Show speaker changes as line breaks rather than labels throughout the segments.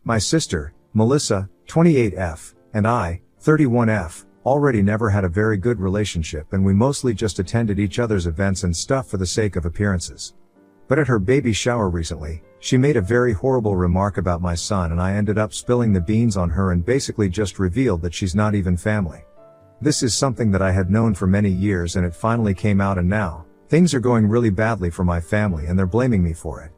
My sister, Melissa, 28F, and I, 31F, already never had a very good relationship, and we mostly just attended each other's events and stuff for the sake of appearances. But at her baby shower recently, she made a very horrible remark about my son, and I ended up spilling the beans on her and basically just revealed that she's not even family. This is something that I had known for many years, and it finally came out, and now, things are going really badly for my family and they're blaming me for it.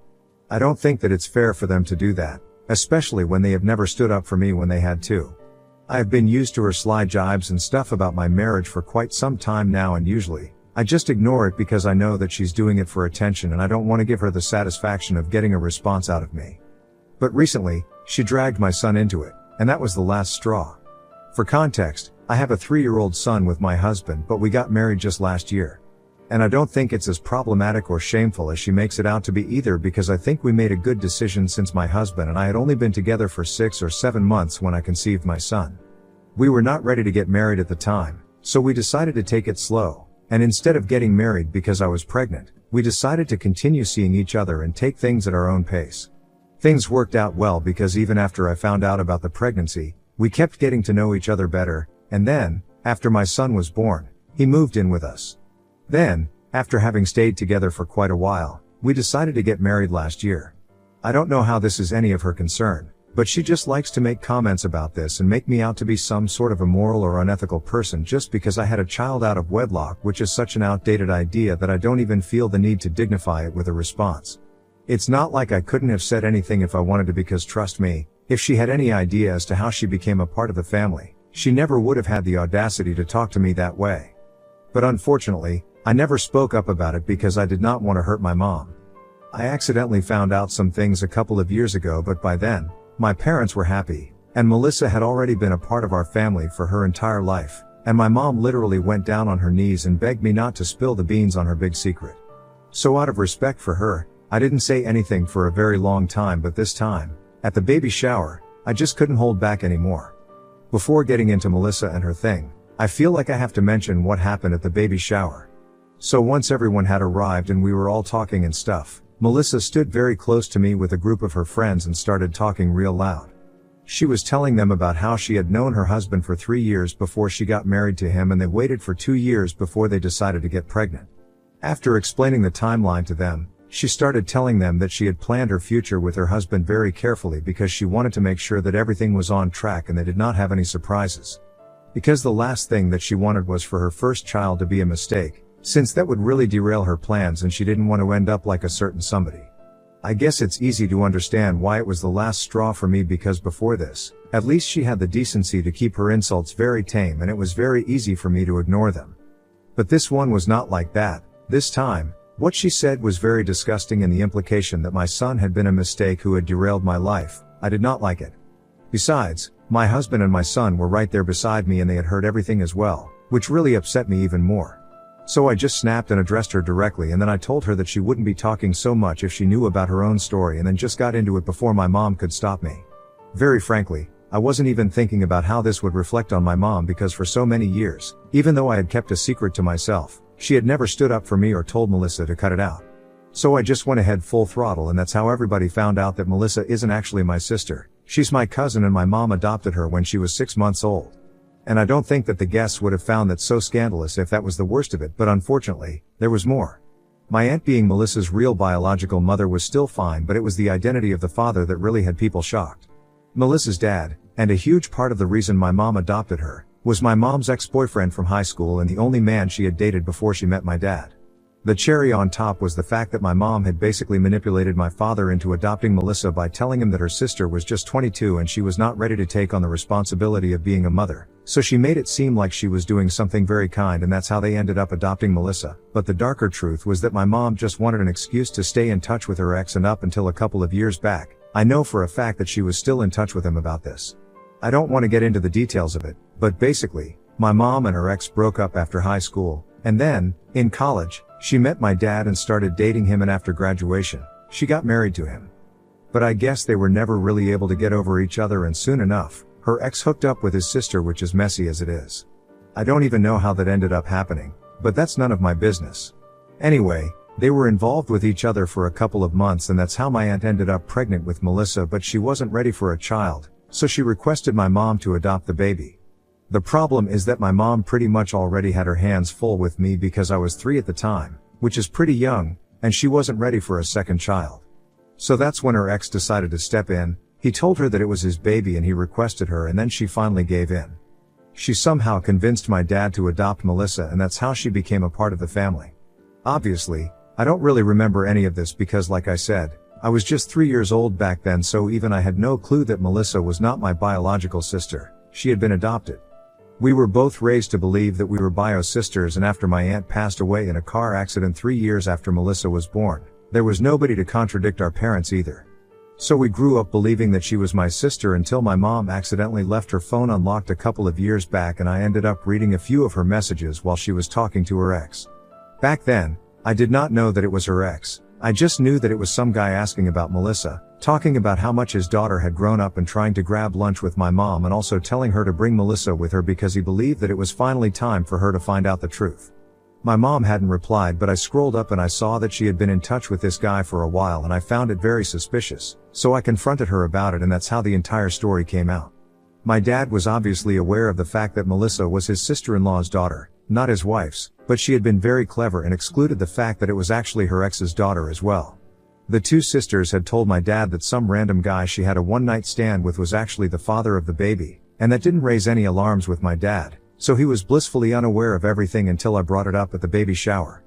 I don't think that it's fair for them to do that, especially when they have never stood up for me when they had to. I have been used to her sly jibes and stuff about my marriage for quite some time now, and usually, I just ignore it because I know that she's doing it for attention and I don't want to give her the satisfaction of getting a response out of me. But recently, she dragged my son into it, and that was the last straw. For context, I have a 3-year-old son with my husband, but we got married just last year. And I don't think it's as problematic or shameful as she makes it out to be either, because I think we made a good decision since my husband and I had only been together for 6 or 7 months when I conceived my son. We were not ready to get married at the time, so we decided to take it slow, and instead of getting married because I was pregnant, we decided to continue seeing each other and take things at our own pace. Things worked out well because even after I found out about the pregnancy, we kept getting to know each other better, and then, after my son was born, he moved in with us. Then, after having stayed together for quite a while, we decided to get married last year. I don't know how this is any of her concern, but she just likes to make comments about this and make me out to be some sort of immoral or unethical person just because I had a child out of wedlock, which is such an outdated idea that I don't even feel the need to dignify it with a response. It's not like I couldn't have said anything if I wanted to, because trust me, if she had any idea as to how she became a part of the family, she never would have had the audacity to talk to me that way. But unfortunately, I never spoke up about it because I did not want to hurt my mom. I accidentally found out some things a couple of years ago, but by then, my parents were happy, and Melissa had already been a part of our family for her entire life, and my mom literally went down on her knees and begged me not to spill the beans on her big secret. So out of respect for her, I didn't say anything for a very long time, but this time, at the baby shower, I just couldn't hold back anymore. Before getting into Melissa and her thing, I feel like I have to mention what happened at the baby shower. So once everyone had arrived and we were all talking and stuff, Melissa stood very close to me with a group of her friends and started talking real loud. She was telling them about how she had known her husband for 3 years before she got married to him, and they waited for 2 years before they decided to get pregnant. After explaining the timeline to them, she started telling them that she had planned her future with her husband very carefully because she wanted to make sure that everything was on track and they did not have any surprises. Because the last thing that she wanted was for her first child to be a mistake, since that would really derail her plans and she didn't want to end up like a certain somebody. I guess it's easy to understand why it was the last straw for me, because before this, at least she had the decency to keep her insults very tame and it was very easy for me to ignore them. But this one was not like that. This time, what she said was very disgusting, and the implication that my son had been a mistake who had derailed my life, I did not like it. Besides, my husband and my son were right there beside me and they had heard everything as well, which really upset me even more. So I just snapped and addressed her directly, and then I told her that she wouldn't be talking so much if she knew about her own story, and then just got into it before my mom could stop me. Very frankly, I wasn't even thinking about how this would reflect on my mom, because for so many years, even though I had kept a secret to myself, she had never stood up for me or told Melissa to cut it out. So I just went ahead full throttle, and that's how everybody found out that Melissa isn't actually my sister. She's my cousin, and my mom adopted her when she was 6 months old. And I don't think that the guests would have found that so scandalous if that was the worst of it, but unfortunately, there was more. My aunt, being Melissa's real biological mother, was still fine, but it was the identity of the father that really had people shocked. Melissa's dad, and a huge part of the reason my mom adopted her, was my mom's ex-boyfriend from high school and the only man she had dated before she met my dad. The cherry on top was the fact that my mom had basically manipulated my father into adopting Melissa by telling him that her sister was just 22 and she was not ready to take on the responsibility of being a mother, so she made it seem like she was doing something very kind, and that's how they ended up adopting Melissa. But the darker truth was that my mom just wanted an excuse to stay in touch with her ex, and up until a couple of years back, I know for a fact that she was still in touch with him about this. I don't want to get into the details of it, but basically, my mom and her ex broke up after high school, and then, in college, she met my dad and started dating him, and after graduation, she got married to him. But I guess they were never really able to get over each other, and soon enough, her ex hooked up with his sister, which is messy as it is. I don't even know how that ended up happening, but that's none of my business. Anyway, They were involved with each other for a couple of months, and that's how my aunt ended up pregnant with Melissa, but she wasn't ready for a child, so she requested my mom to adopt the baby. The problem is that my mom pretty much already had her hands full with me because I was 3 at the time, which is pretty young, and she wasn't ready for a second child. So that's when her ex decided to step in. He told her that it was his baby and he requested her, and then she finally gave in. She somehow convinced my dad to adopt Melissa, and that's how she became a part of the family. Obviously, I don't really remember any of this because, like I said, I was just 3 years old back then, so even I had no clue that Melissa was not my biological sister. She had been adopted. We were both raised to believe that we were bio sisters, and after my aunt passed away in a car accident 3 years after Melissa was born, there was nobody to contradict our parents either. So we grew up believing that she was my sister until my mom accidentally left her phone unlocked a couple of years back, and I ended up reading a few of her messages while she was talking to her ex. Back then, I did not know that it was her ex. I just knew that it was some guy asking about Melissa, talking about how much his daughter had grown up and trying to grab lunch with my mom, and also telling her to bring Melissa with her because he believed that it was finally time for her to find out the truth. My mom hadn't replied, but I scrolled up and I saw that she had been in touch with this guy for a while, and I found it very suspicious, so I confronted her about it, and that's how the entire story came out. My dad was obviously aware of the fact that Melissa was his sister-in-law's daughter, not his wife's, but she had been very clever and excluded the fact that it was actually her ex's daughter as well. The two sisters had told my dad that some random guy she had a one-night stand with was actually the father of the baby, and that didn't raise any alarms with my dad, so he was blissfully unaware of everything until I brought it up at the baby shower.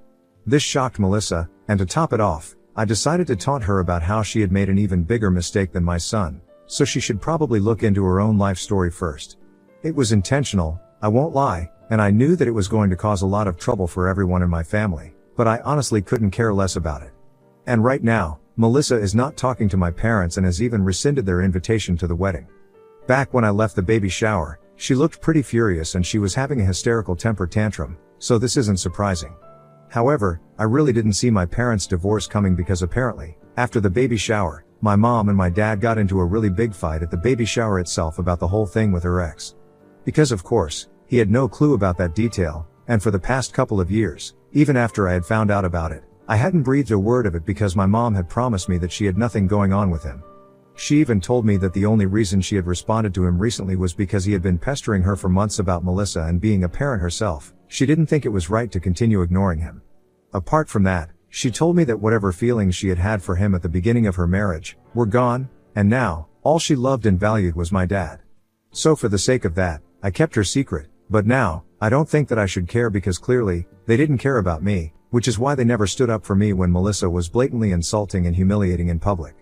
This shocked Melissa, and to top it off, I decided to taunt her about how she had made an even bigger mistake than my son, so she should probably look into her own life story first. It was intentional, I won't lie, and I knew that it was going to cause a lot of trouble for everyone in my family, but I honestly couldn't care less about it. And right now, Melissa is not talking to my parents and has even rescinded their invitation to the wedding. Back when I left the baby shower, she looked pretty furious and she was having a hysterical temper tantrum, so this isn't surprising. However, I really didn't see my parents' divorce coming because apparently, after the baby shower, my mom and my dad got into a really big fight at the baby shower itself about the whole thing with her ex. Because of course, he had no clue about that detail, and for the past couple of years, even after I had found out about it, I hadn't breathed a word of it because my mom had promised me that she had nothing going on with him. She even told me that the only reason she had responded to him recently was because he had been pestering her for months about Melissa, and being a parent herself, she didn't think it was right to continue ignoring him. Apart from that, she told me that whatever feelings she had had for him at the beginning of her marriage were gone, and now, all she loved and valued was my dad. So for the sake of that, I kept her secret, but now, I don't think that I should care because clearly, they didn't care about me, which is why they never stood up for me when Melissa was blatantly insulting and humiliating in public.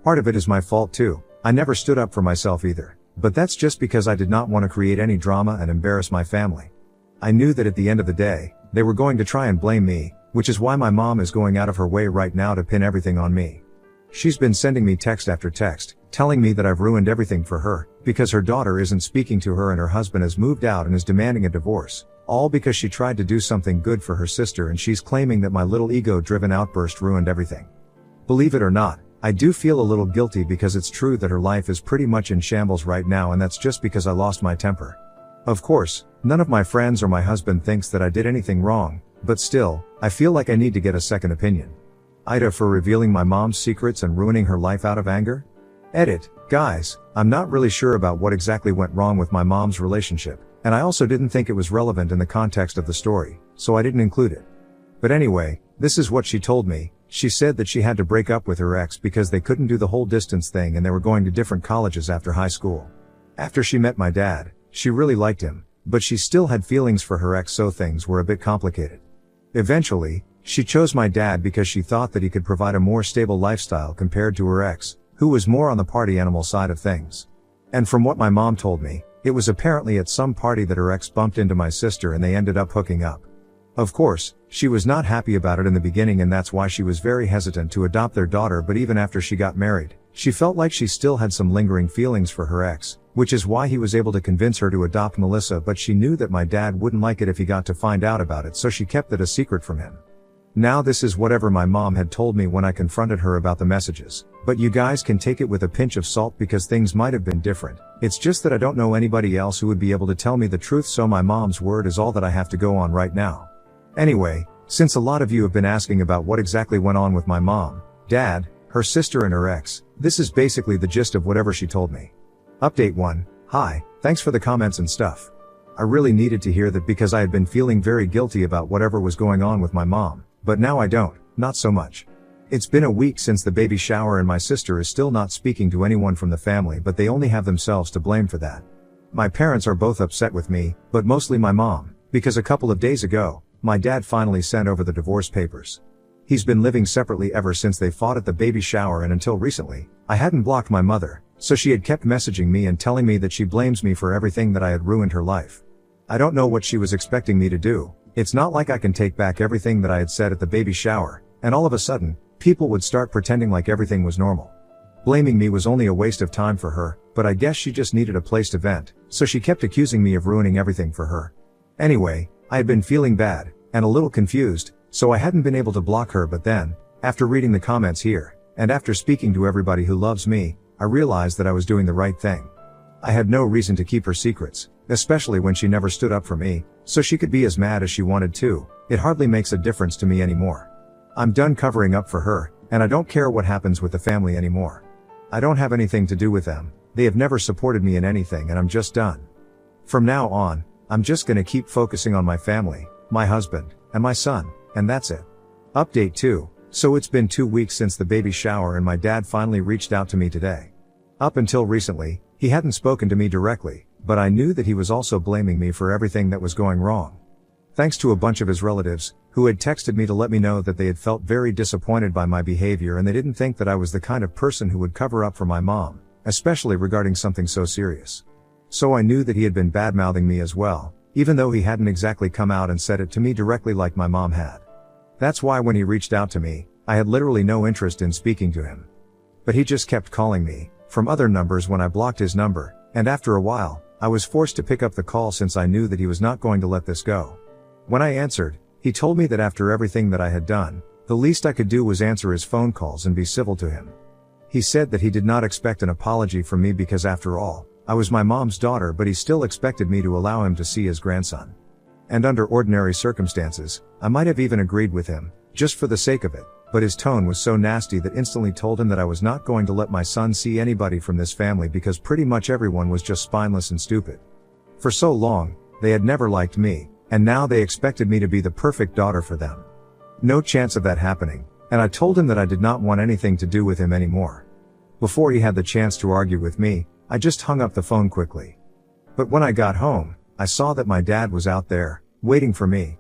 Part of it is my fault too. I never stood up for myself either, but that's just because I did not want to create any drama and embarrass my family. I knew that at the end of the day, they were going to try and blame me, which is why my mom is going out of her way right now to pin everything on me. She's been sending me text after text, telling me that I've ruined everything for her, because her daughter isn't speaking to her and her husband has moved out and is demanding a divorce, all because she tried to do something good for her sister, and she's claiming that my little ego-driven outburst ruined everything. Believe it or not, I do feel a little guilty because it's true that her life is pretty much in shambles right now, and that's just because I lost my temper. Of course, none of my friends or my husband thinks that I did anything wrong, but still, I feel like I need to get a second opinion. Ida for revealing my mom's secrets and ruining her life out of anger? Edit. Guys, I'm not really sure about what exactly went wrong with my mom's relationship, and I also didn't think it was relevant in the context of the story, so I didn't include it. But anyway, this is what she told me. She said that she had to break up with her ex because they couldn't do the whole distance thing and they were going to different colleges after high school. After she met my dad, she really liked him, but she still had feelings for her ex, so things were a bit complicated. Eventually, she chose my dad because she thought that he could provide a more stable lifestyle compared to her ex, who was more on the party animal side of things. And from what my mom told me, it was apparently at some party that her ex bumped into my sister and they ended up hooking up. Of course, she was not happy about it in the beginning, and that's why she was very hesitant to adopt their daughter, but even after she got married, she felt like she still had some lingering feelings for her ex, which is why he was able to convince her to adopt Melissa, but she knew that my dad wouldn't like it if he got to find out about it, so she kept it a secret from him. Now this is whatever my mom had told me when I confronted her about the messages, but you guys can take it with a pinch of salt because things might have been different. It's just that I don't know anybody else who would be able to tell me the truth, so my mom's word is all that I have to go on right now. Anyway, Since a lot of you have been asking about what exactly went on with my mom, dad, her sister and her ex, this is basically the gist of whatever she told me. Update 1. Hi, thanks for the comments and stuff. I really needed to hear that because I had been feeling very guilty about whatever was going on with my mom, but now I don't, not so much. It's been a week since the baby shower and my sister is still not speaking to anyone from the family, but they only have themselves to blame for that. My parents are both upset with me, but mostly my mom, because a couple of days ago, my dad finally sent over the divorce papers. He's been living separately ever since they fought at the baby shower, and until recently, I hadn't blocked my mother, so she had kept messaging me and telling me that she blames me for everything that I had ruined her life. I don't know what she was expecting me to do. It's not like I can take back everything that I had said at the baby shower, and all of a sudden, people would start pretending like everything was normal. Blaming me was only a waste of time for her, but I guess she just needed a place to vent, so she kept accusing me of ruining everything for her. Anyway, I had been feeling bad, and a little confused, so I hadn't been able to block her, but then, after reading the comments here, and after speaking to everybody who loves me, I realized that I was doing the right thing. I had no reason to keep her secrets, especially when she never stood up for me, so she could be as mad as she wanted to. It hardly makes a difference to me anymore. I'm done covering up for her, and I don't care what happens with the family anymore. I don't have anything to do with them, they have never supported me in anything, and I'm just done. From now on, I'm just gonna keep focusing on my family, my husband, and my son, and that's it. Update 2. So it's been 2 weeks since the baby shower and my dad finally reached out to me today. Up until recently, he hadn't spoken to me directly, but I knew that he was also blaming me for everything that was going wrong. Thanks to a bunch of his relatives, who had texted me to let me know that they had felt very disappointed by my behavior and they didn't think that I was the kind of person who would cover up for my mom, especially regarding something so serious. So I knew that he had been bad-mouthing me as well, even though he hadn't exactly come out and said it to me directly like my mom had. That's why when he reached out to me, I had literally no interest in speaking to him. But he just kept calling me, from other numbers when I blocked his number, and after a while, I was forced to pick up the call since I knew that he was not going to let this go. When I answered, he told me that after everything that I had done, the least I could do was answer his phone calls and be civil to him. He said that he did not expect an apology from me because after all, I was my mom's daughter, but he still expected me to allow him to see his grandson. And under ordinary circumstances, I might have even agreed with him, just for the sake of it, but his tone was so nasty that instantly told him that I was not going to let my son see anybody from this family because pretty much everyone was just spineless and stupid. For so long, they had never liked me, and now they expected me to be the perfect daughter for them. No chance of that happening, and I told him that I did not want anything to do with him anymore. Before he had the chance to argue with me, I just hung up the phone quickly. But when I got home, I saw that my dad was out there, waiting for me.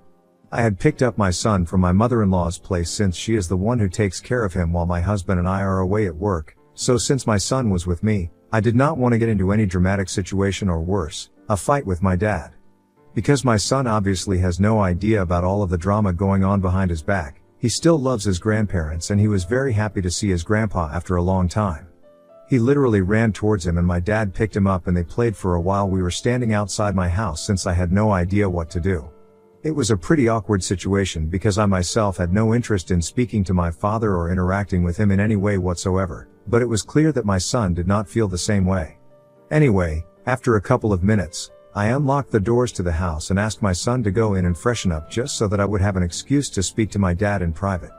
I had picked up my son from my mother-in-law's place since she is the one who takes care of him while my husband and I are away at work, so since my son was with me, I did not want to get into any dramatic situation or worse, a fight with my dad. Because my son obviously has no idea about all of the drama going on behind his back, he still loves his grandparents and he was very happy to see his grandpa after a long time. He literally ran towards him and my dad picked him up and they played for a while. We were standing outside my house since I had no idea what to do. It was a pretty awkward situation because I myself had no interest in speaking to my father or interacting with him in any way whatsoever, but it was clear that my son did not feel the same way. Anyway, after a couple of minutes, I unlocked the doors to the house and asked my son to go in and freshen up just so that I would have an excuse to speak to my dad in private.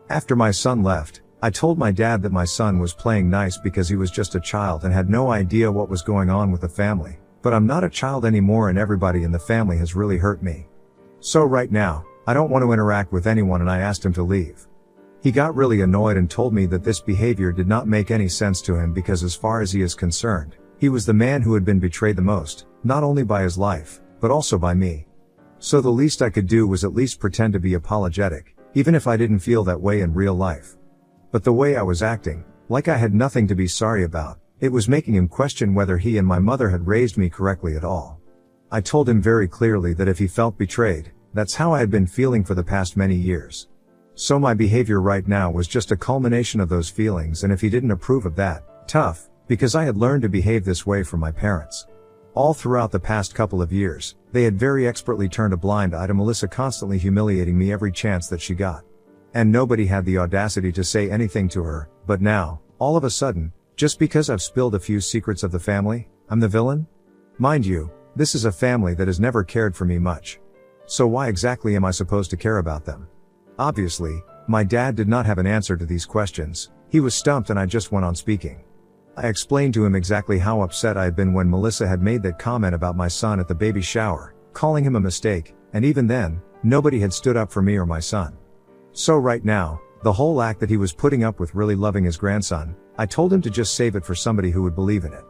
After my son left, I told my dad that my son was playing nice because he was just a child and had no idea what was going on with the family, but I'm not a child anymore and everybody in the family has really hurt me. So right now, I don't want to interact with anyone and I asked him to leave. He got really annoyed and told me that this behavior did not make any sense to him because as far as he is concerned, he was the man who had been betrayed the most, not only by his life, but also by me. So the least I could do was at least pretend to be apologetic, even if I didn't feel that way in real life. But the way I was acting, like I had nothing to be sorry about, it was making him question whether he and my mother had raised me correctly at all. I told him very clearly that if he felt betrayed, that's how I had been feeling for the past many years. So my behavior right now was just a culmination of those feelings, and if he didn't approve of that, tough, because I had learned to behave this way from my parents. All throughout the past couple of years, they had very expertly turned a blind eye to Melissa constantly humiliating me every chance that she got. And nobody had the audacity to say anything to her, but now, all of a sudden, just because I've spilled a few secrets of the family, I'm the villain? Mind you, this is a family that has never cared for me much. So why exactly am I supposed to care about them? Obviously, my dad did not have an answer to these questions. He was stumped and I just went on speaking. I explained to him exactly how upset I had been when Melissa had made that comment about my son at the baby shower, calling him a mistake, and even then, nobody had stood up for me or my son. So right now, the whole act that he was putting up with really loving his grandson, I told him to just save it for somebody who would believe in it.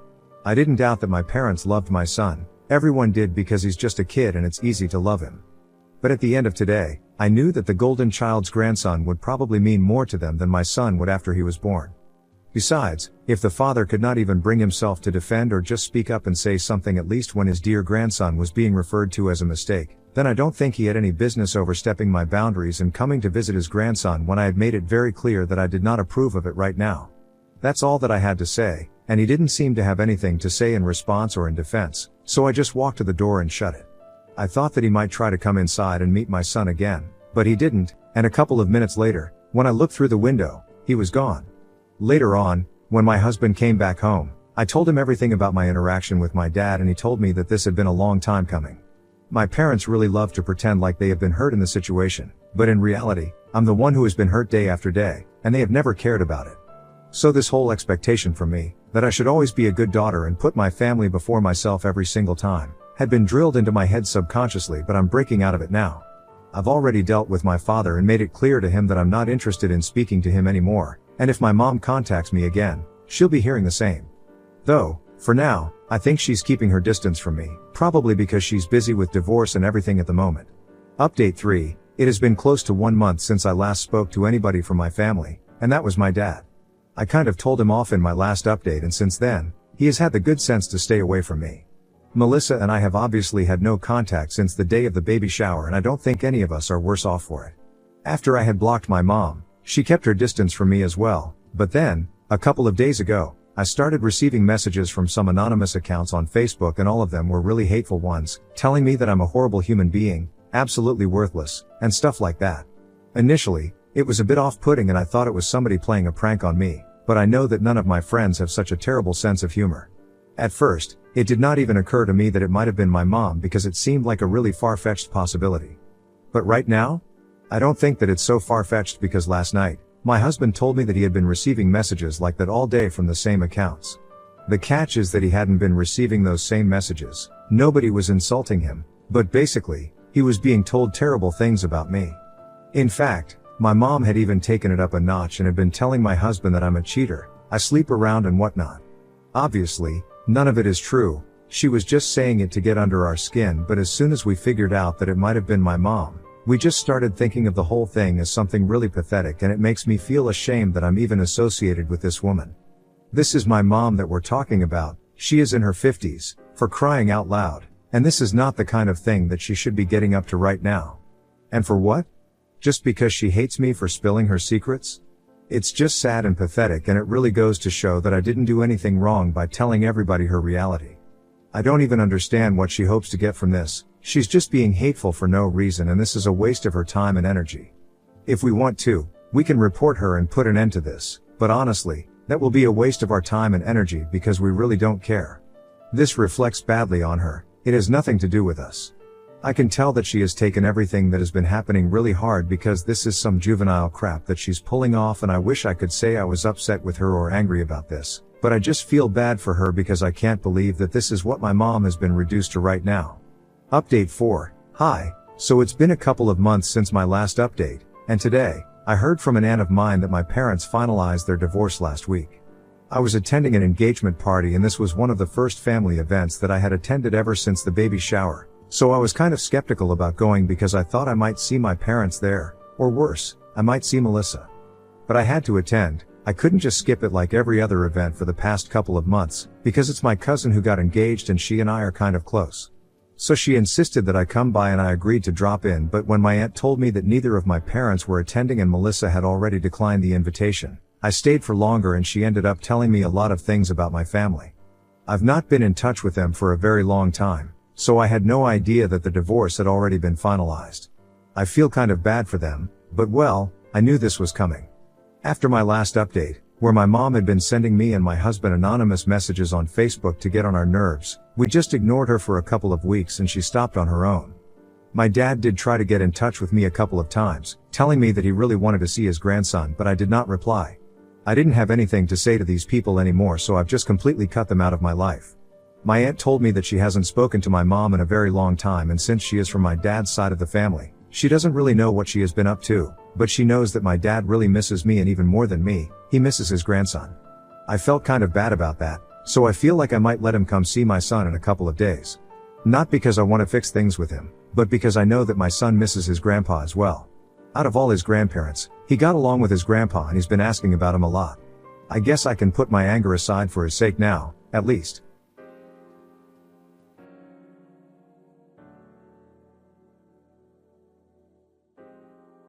I didn't doubt that my parents loved my son. Everyone did because he's just a kid and it's easy to love him. But at the end of today, I knew that the golden child's grandson would probably mean more to them than my son would after he was born. Besides, if the father could not even bring himself to defend or just speak up and say something at least when his dear grandson was being referred to as a mistake, then I don't think he had any business overstepping my boundaries and coming to visit his grandson when I had made it very clear that I did not approve of it right now. That's all that I had to say, and he didn't seem to have anything to say in response or in defense, so I just walked to the door and shut it. I thought that he might try to come inside and meet my son again, but he didn't, and a couple of minutes later, when I looked through the window, he was gone. Later on, when my husband came back home, I told him everything about my interaction with my dad and he told me that this had been a long time coming. My parents really love to pretend like they have been hurt in the situation, but in reality, I'm the one who has been hurt day after day, and they have never cared about it. So this whole expectation from me, that I should always be a good daughter and put my family before myself every single time, had been drilled into my head subconsciously, but I'm breaking out of it now. I've already dealt with my father and made it clear to him that I'm not interested in speaking to him anymore, and if my mom contacts me again, she'll be hearing the same. Though, for now, I think she's keeping her distance from me, probably because she's busy with divorce and everything at the moment. Update 3, it has been close to 1 month since I last spoke to anybody from my family, and that was my dad. I kind of told him off in my last update and since then, he has had the good sense to stay away from me. Melissa and I have obviously had no contact since the day of the baby shower and I don't think any of us are worse off for it. After I had blocked my mom, she kept her distance from me as well, but then, a couple of days ago, I started receiving messages from some anonymous accounts on Facebook and all of them were really hateful ones, telling me that I'm a horrible human being, absolutely worthless, and stuff like that. Initially, it was a bit off-putting and I thought it was somebody playing a prank on me, but I know that none of my friends have such a terrible sense of humor. At first, it did not even occur to me that it might have been my mom because it seemed like a really far-fetched possibility. But right now? I don't think that it's so far-fetched because last night, my husband told me that he had been receiving messages like that all day from the same accounts. The catch is that he hadn't been receiving those same messages. Nobody was insulting him, but basically, he was being told terrible things about me. In fact, my mom had even taken it up a notch and had been telling my husband that I'm a cheater, I sleep around and whatnot. Obviously, none of it is true. She was just saying it to get under our skin, but as soon as we figured out that it might have been my mom, we just started thinking of the whole thing as something really pathetic and it makes me feel ashamed that I'm even associated with this woman. This is my mom that we're talking about, she is in her 50s, for crying out loud, and this is not the kind of thing that she should be getting up to right now. And for what? Just because she hates me for spilling her secrets? It's just sad and pathetic and it really goes to show that I didn't do anything wrong by telling everybody her reality. I don't even understand what she hopes to get from this. She's just being hateful for no reason and this is a waste of her time and energy. If we want to, we can report her and put an end to this, but honestly, that will be a waste of our time and energy because we really don't care. This reflects badly on her, it has nothing to do with us. I can tell that she has taken everything that has been happening really hard because this is some juvenile crap that she's pulling off and I wish I could say I was upset with her or angry about this, but I just feel bad for her because I can't believe that this is what my mom has been reduced to right now. Update 4. Hi, so it's been a couple of months since my last update, and today, I heard from an aunt of mine that my parents finalized their divorce last week. I was attending an engagement party and this was one of the first family events that I had attended ever since the baby shower, so I was kind of skeptical about going because I thought I might see my parents there, or worse, I might see Melissa. But I had to attend. I couldn't just skip it like every other event for the past couple of months, because it's my cousin who got engaged and she and I are kind of close. So she insisted that I come by and I agreed to drop in, but when my aunt told me that neither of my parents were attending and Melissa had already declined the invitation, I stayed for longer and she ended up telling me a lot of things about my family. I've not been in touch with them for a very long time, so I had no idea that the divorce had already been finalized. I feel kind of bad for them, but well, I knew this was coming. After my last update, where my mom had been sending me and my husband anonymous messages on Facebook to get on our nerves, we just ignored her for a couple of weeks and she stopped on her own. My dad did try to get in touch with me a couple of times, telling me that he really wanted to see his grandson, but I did not reply. I didn't have anything to say to these people anymore, so I've just completely cut them out of my life. My aunt told me that she hasn't spoken to my mom in a very long time, and since she is from my dad's side of the family, she doesn't really know what she has been up to, but she knows that my dad really misses me, and even more than me, he misses his grandson. I felt kind of bad about that, so I feel like I might let him come see my son in a couple of days. Not because I want to fix things with him, but because I know that my son misses his grandpa as well. Out of all his grandparents, he got along with his grandpa and he's been asking about him a lot. I guess I can put my anger aside for his sake now, at least.